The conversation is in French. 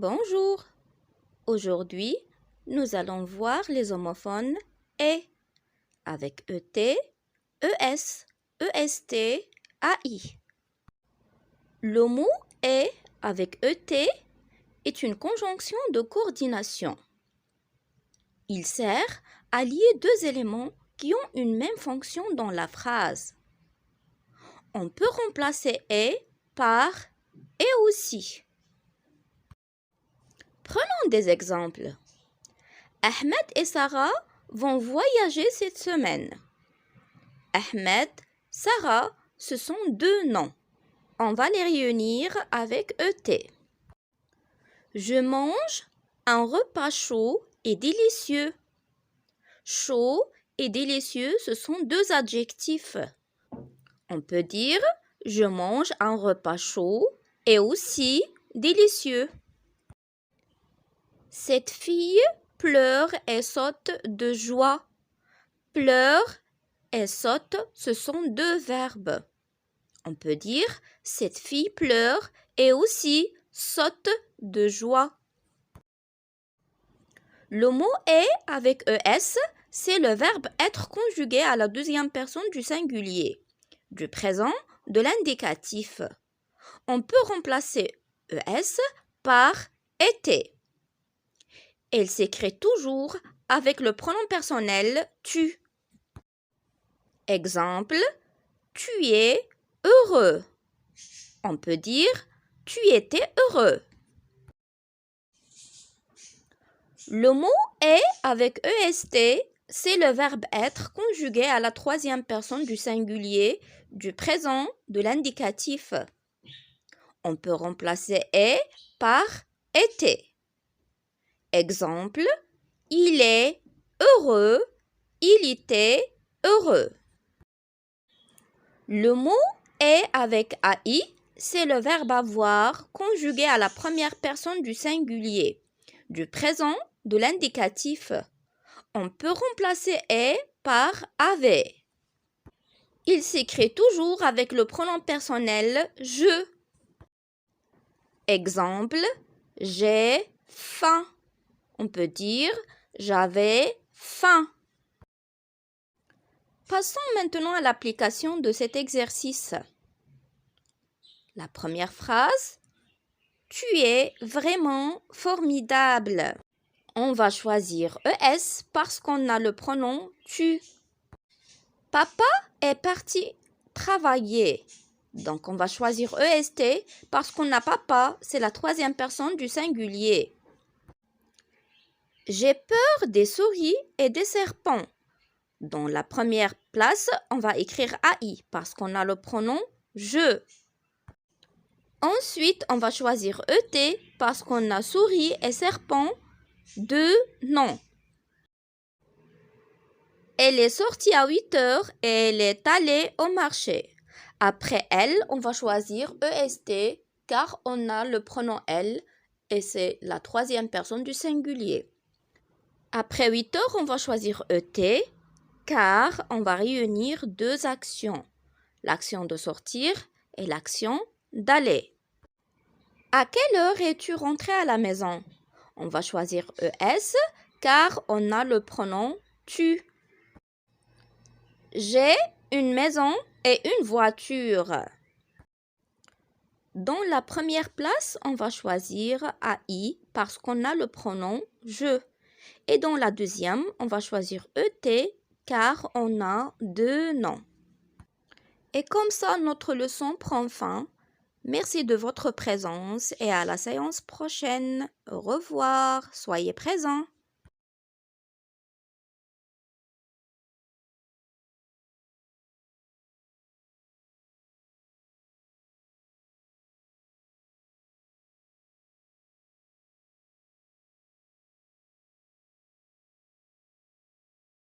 Bonjour. Aujourd'hui, nous allons voir les homophones et avec ET, ES, EST, AI. Le mot est avec ET est une conjonction de coordination. Il sert à lier deux éléments qui ont une même fonction dans la phrase. On peut remplacer et par et aussi. Prenons des exemples. Ahmed et Sarah vont voyager cette semaine. Ahmed, Sarah, ce sont deux noms. On va les réunir avec ET. Je mange un repas chaud et délicieux. Chaud et délicieux, ce sont deux adjectifs. On peut dire je mange un repas chaud et aussi délicieux. Cette fille pleure et saute de joie. Pleure et saute, ce sont deux verbes. On peut dire cette fille pleure et aussi saute de joie. Le mot est avec ES, c'est le verbe être conjugué à la deuxième personne du singulier, du présent, de l'indicatif. On peut remplacer ES par été. Elle s'écrit toujours avec le pronom personnel tu. Exemple, tu es heureux. On peut dire tu étais heureux. Le mot est avec EST, c'est le verbe être conjugué à la troisième personne du singulier, du présent, de l'indicatif. On peut remplacer est par était. Exemple, il est heureux, il était heureux. Le mot est avec AI, c'est le verbe avoir conjugué à la première personne du singulier, du présent, de l'indicatif. On peut remplacer est par avait. Il s'écrit toujours avec le pronom personnel je. Exemple, j'ai faim. On peut dire j'avais faim. Passons maintenant à l'application de cet exercice. La première phrase, tu es vraiment formidable. On va choisir ES parce qu'on a le pronom tu. Papa est parti travailler. Donc on va choisir EST parce qu'on a papa, c'est la troisième personne du singulier. J'ai peur des souris et des serpents. Dans la première place, on va écrire AI parce qu'on a le pronom je. Ensuite, on va choisir ET parce qu'on a souris et serpent, deux noms. Elle est sortie à 8 heures et elle est allée au marché. Après elle, on va choisir EST car on a le pronom elle et c'est la troisième personne du singulier. Après 8 heures, on va choisir ET car on va réunir deux actions, l'action de sortir et l'action d'aller. À quelle heure es-tu rentré à la maison? On va choisir ES car on a le pronom tu. J'ai une maison et une voiture. Dans la première place, on va choisir AI parce qu'on a le pronom je. Et dans la deuxième, on va choisir ET car on a deux noms. Et comme ça, notre leçon prend fin. Merci de votre présence et à la séance prochaine. Au revoir, soyez présents.